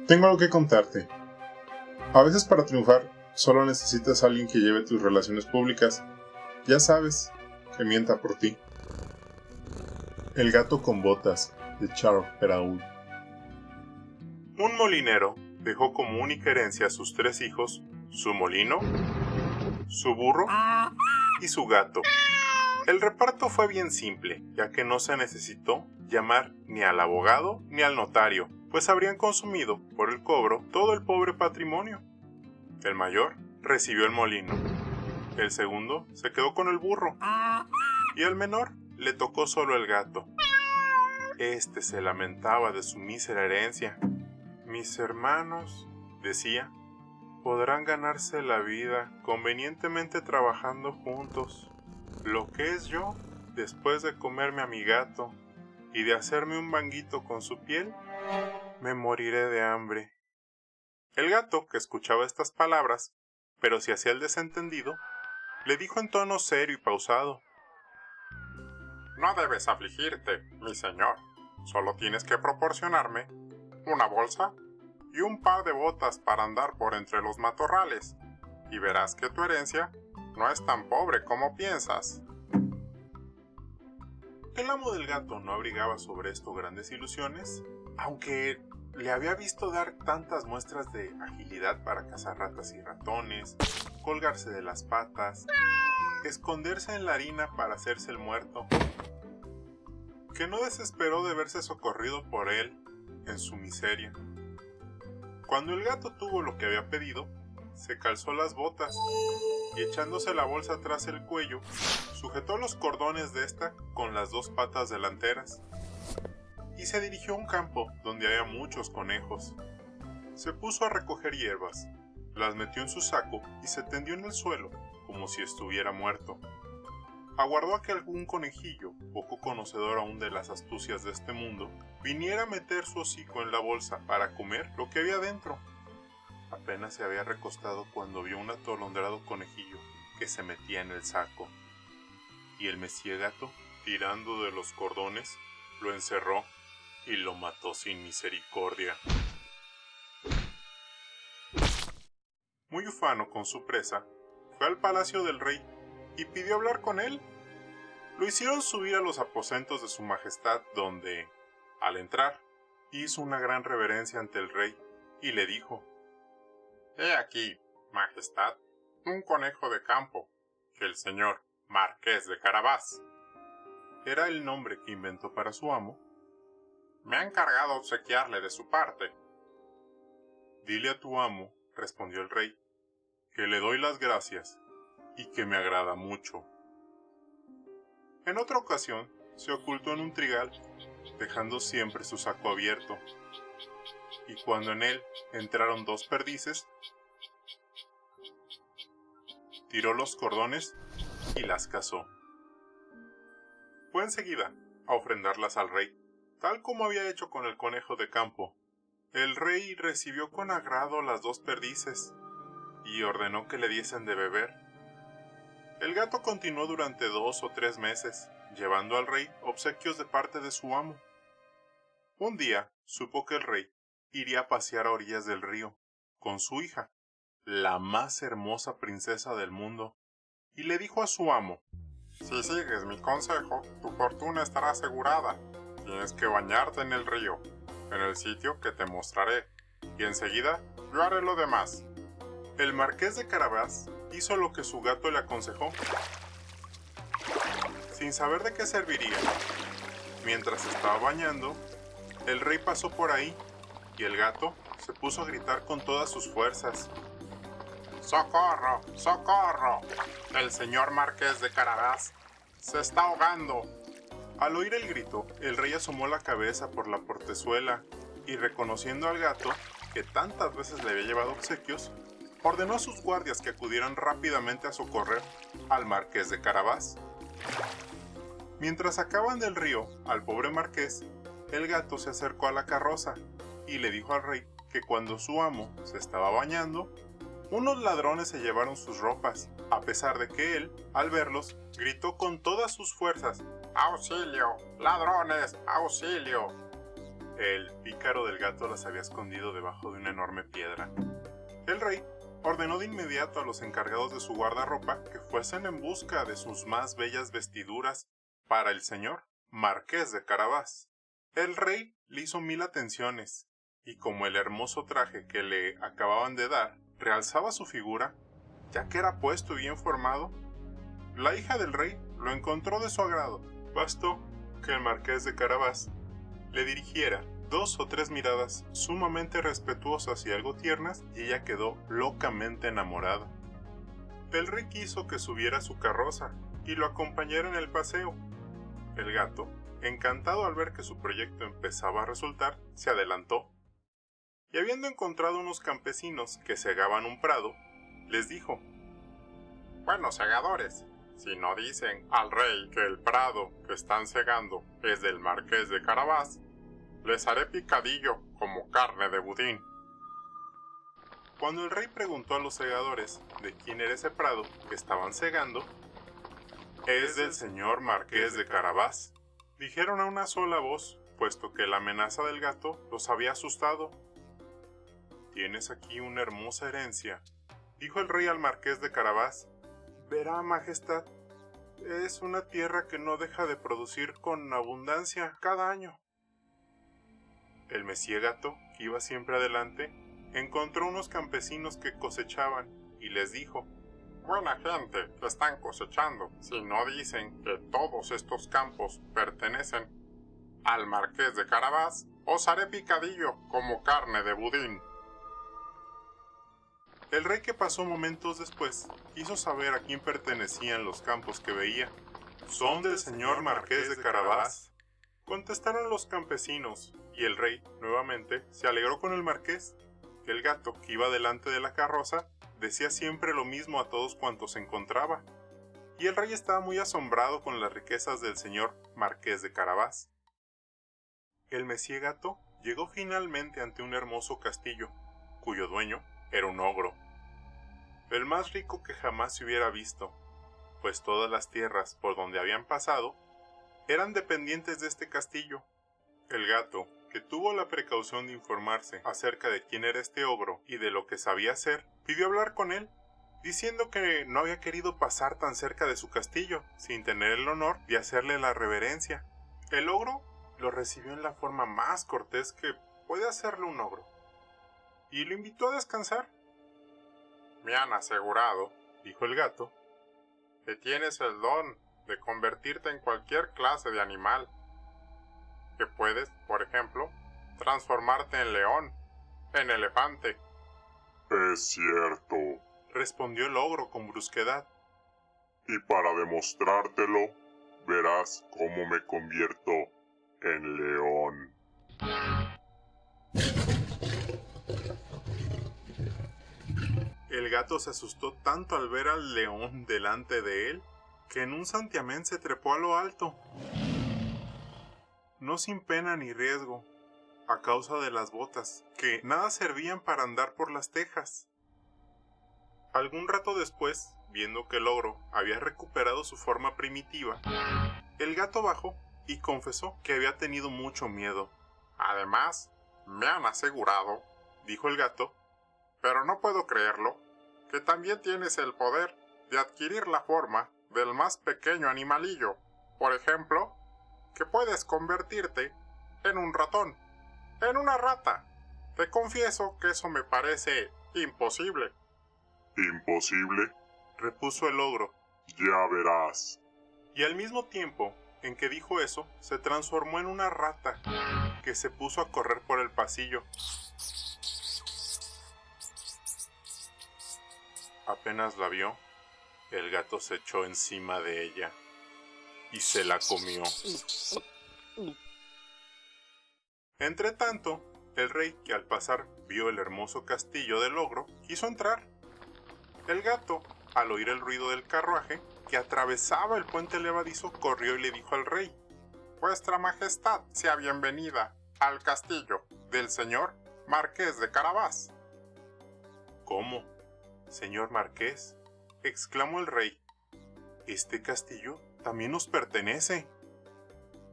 Tengo algo que contarte. A veces para triunfar solo necesitas a alguien que lleve tus relaciones públicas. Ya sabes, que mienta por ti. El gato con botas, de Charles Perrault. Un molinero dejó como única herencia a sus 3 hijos, su molino, su burro y su gato. El reparto fue bien simple, ya que no se necesitó llamar ni al abogado ni al notario, pues habrían consumido, por el cobro, todo el pobre patrimonio. El mayor recibió el molino, el segundo se quedó con el burro, y al menor le tocó solo el gato. Este se lamentaba de su mísera herencia. Mis hermanos, decía, podrán ganarse la vida convenientemente trabajando juntos. Lo que es yo, después de comerme a mi gato y de hacerme un banguito con su piel, me moriré de hambre. El gato, que escuchaba estas palabras, pero se hacía el desentendido, le dijo en tono serio y pausado: No debes afligirte, mi señor. Solo tienes que proporcionarme una bolsa y un par de botas para andar por entre los matorrales, y verás que tu herencia no es tan pobre como piensas. El amo del gato no abrigaba sobre esto grandes ilusiones, aunque le había visto dar tantas muestras de agilidad para cazar ratas y ratones, colgarse de las patas, esconderse en la harina para hacerse el muerto, que no desesperó de verse socorrido por él en su miseria. Cuando el gato tuvo lo que había pedido, se calzó las botas y echándose la bolsa tras el cuello, sujetó los cordones de esta con las 2 patas delanteras y se dirigió a un campo donde había muchos conejos. Se puso a recoger hierbas, las metió en su saco y se tendió en el suelo como si estuviera muerto. Aguardó a que algún conejillo, poco conocedor aún de las astucias de este mundo, viniera a meter su hocico en la bolsa para comer lo que había dentro. Apenas se había recostado cuando vio un atolondrado conejillo que se metía en el saco, y el mesía gato, tirando de los cordones, lo encerró y lo mató sin misericordia. Muy ufano con su presa, fue al palacio del rey y pidió hablar con él. Lo hicieron subir a los aposentos de su majestad, donde, al entrar, hizo una gran reverencia ante el rey y le dijo: He aquí, majestad, un conejo de campo, que el señor Marqués de Carabás, era el nombre que inventó para su amo, me ha encargado obsequiarle de su parte. Dile a tu amo, respondió el rey, que le doy las gracias y que me agrada mucho. En otra ocasión, se ocultó en un trigal, dejando siempre su saco abierto, y cuando en él entraron 2 perdices, tiró los cordones y las cazó. Fue enseguida a ofrendarlas al rey, tal como había hecho con el conejo de campo. El rey recibió con agrado las 2 perdices y ordenó que le diesen de beber. El gato continuó durante 2 o 3 meses, llevando al rey obsequios de parte de su amo. Un día supo que el rey iría a pasear a orillas del río con su hija, la más hermosa princesa del mundo, y le dijo a su amo: Si sigues mi consejo, tu fortuna estará asegurada. Tienes que bañarte en el río, en el sitio que te mostraré, y enseguida yo haré lo demás. El marqués de Carabás hizo lo que su gato le aconsejó, sin saber de qué serviría. Mientras estaba bañando, el rey pasó por ahí, y el gato se puso a gritar con todas sus fuerzas: ¡Socorro! ¡Socorro! El señor Marqués de Carabás se está ahogando. Al oír el grito, el rey asomó la cabeza por la portezuela y, reconociendo al gato, que tantas veces le había llevado obsequios, ordenó a sus guardias que acudieran rápidamente a socorrer al Marqués de Carabás. Mientras sacaban del río al pobre marqués, el gato se acercó a la carroza y le dijo al rey que cuando su amo se estaba bañando, unos ladrones se llevaron sus ropas, a pesar de que él, al verlos, gritó con todas sus fuerzas: ¡Auxilio! ¡Ladrones! ¡Auxilio! El pícaro del gato las había escondido debajo de una enorme piedra. El rey ordenó de inmediato a los encargados de su guardarropa que fuesen en busca de sus más bellas vestiduras para el señor Marqués de Carabás. El rey le hizo 1000 atenciones, y como el hermoso traje que le acababan de dar realzaba su figura, ya que era puesto y bien formado, la hija del rey lo encontró de su agrado. Bastó que el Marqués de Carabás le dirigiera 2 o 3 miradas sumamente respetuosas y algo tiernas, y ella quedó locamente enamorada. El rey quiso que subiera a su carroza y lo acompañara en el paseo. El gato, encantado al ver que su proyecto empezaba a resultar, se adelantó, y habiendo encontrado unos campesinos que segaban un prado, les dijo: «Buenos segadores, si no dicen al rey que el prado que están segando es del Marqués de Carabás, les haré picadillo como carne de budín». Cuando el rey preguntó a los segadores de quién era ese prado que estaban segando, «Es del señor Marqués de Carabás», dijeron a una sola voz, puesto que la amenaza del gato los había asustado. «Tienes aquí una hermosa herencia», dijo el rey al Marqués de Carabás. «Verá, majestad, es una tierra que no deja de producir con abundancia cada año». El mesía gato, que iba siempre adelante, encontró unos campesinos que cosechaban y les dijo: «Buena gente que están cosechando, si no dicen que todos estos campos pertenecen al Marqués de Carabás, os haré picadillo como carne de budín». El rey, que pasó momentos después, quiso saber a quién pertenecían los campos que veía. «Son del señor Marqués de Carabás», contestaron los campesinos, y el rey, nuevamente, se alegró con el marqués. El gato, que iba delante de la carroza, decía siempre lo mismo a todos cuantos encontraba, y el rey estaba muy asombrado con las riquezas del señor Marqués de Carabás. El mesía gato llegó finalmente ante un hermoso castillo, cuyo dueño era un ogro, el más rico que jamás se hubiera visto, pues todas las tierras por donde habían pasado eran dependientes de este castillo. El gato, que tuvo la precaución de informarse acerca de quién era este ogro y de lo que sabía hacer, pidió hablar con él, diciendo que no había querido pasar tan cerca de su castillo sin tener el honor de hacerle la reverencia. El ogro lo recibió en la forma más cortés que puede hacerle un ogro, y lo invitó a descansar. «Me han asegurado», dijo el gato, «que tienes el don de convertirte en cualquier clase de animal, que puedes, por ejemplo, transformarte en león, en elefante». «Es cierto», respondió el ogro con brusquedad. «y para demostrártelo, verás cómo me convierto en león». El gato se asustó tanto al ver al león delante de él, que en un santiamén se trepó a lo alto, no sin pena ni riesgo, a causa de las botas, que nada servían para andar por las tejas. Algún rato después, viendo que el ogro había recuperado su forma primitiva, el gato bajó y confesó que había tenido mucho miedo. «Además, me han asegurado», dijo el gato, «pero no puedo creerlo, que también tienes el poder de adquirir la forma del más pequeño animalillo. Por ejemplo, que puedes convertirte en un ratón, en una rata. Te confieso que eso me parece imposible». «¿Imposible?», repuso el ogro. «Ya verás». Y al mismo tiempo en que dijo eso, se transformó en una rata, que se puso a correr por el pasillo. Apenas la vio, el gato se echó encima de ella y se la comió. Entretanto, el rey, que al pasar vio el hermoso castillo del ogro, quiso entrar. El gato, al oír el ruido del carruaje que atravesaba el puente levadizo, corrió y le dijo al rey: «Vuestra Majestad sea bienvenida al castillo del señor Marqués de Carabás». «¿Cómo, señor Marqués?», exclamó el rey. «Este castillo también nos pertenece.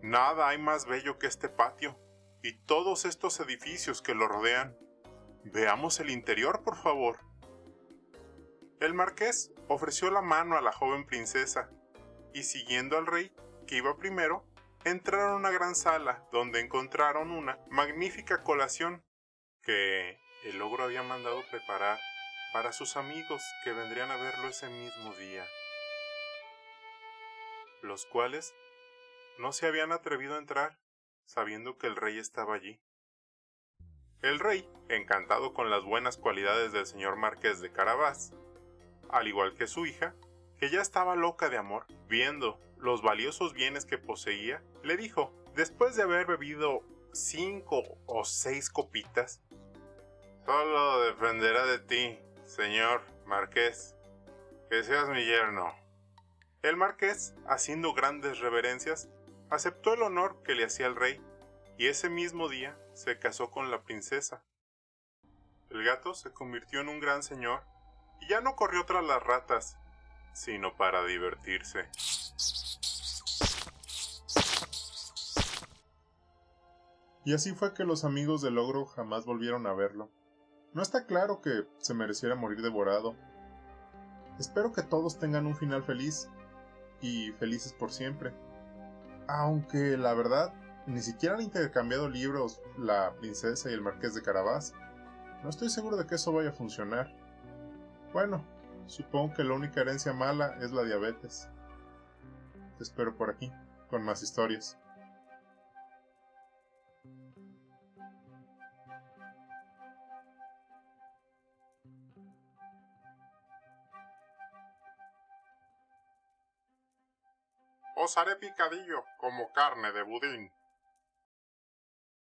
Nada hay más bello que este patio, y todos estos edificios que lo rodean. Veamos el interior, por favor. El marqués ofreció la mano a la joven princesa, y siguiendo al rey, que iba primero, entraron a una gran sala donde encontraron una magnífica colación que el ogro había mandado preparar para sus amigos que vendrían a verlo ese mismo día, los cuales no se habían atrevido a entrar, sabiendo que el rey estaba allí. El rey, encantado con las buenas cualidades del señor marqués de Carabás, al igual que su hija, que ya estaba loca de amor, viendo los valiosos bienes que poseía, le dijo, después de haber bebido 5 o 6 copitas, solo dependerá de ti, señor marqués, que seas mi yerno. El marqués, haciendo grandes reverencias, aceptó el honor que le hacía el rey, y ese mismo día se casó con la princesa. El gato se convirtió en un gran señor, y ya no corrió tras las ratas, sino para divertirse. Y así fue que los amigos del ogro jamás volvieron a verlo. No está claro que se mereciera morir devorado. Espero que todos tengan un final feliz, y felices por siempre. Aunque, la verdad, ni siquiera han intercambiado libros la princesa y el marqués de Carabás. No estoy seguro de que eso vaya a funcionar. Bueno, supongo que la única herencia mala es la diabetes. Te espero por aquí, con más historias. Os haré picadillo como carne de budín.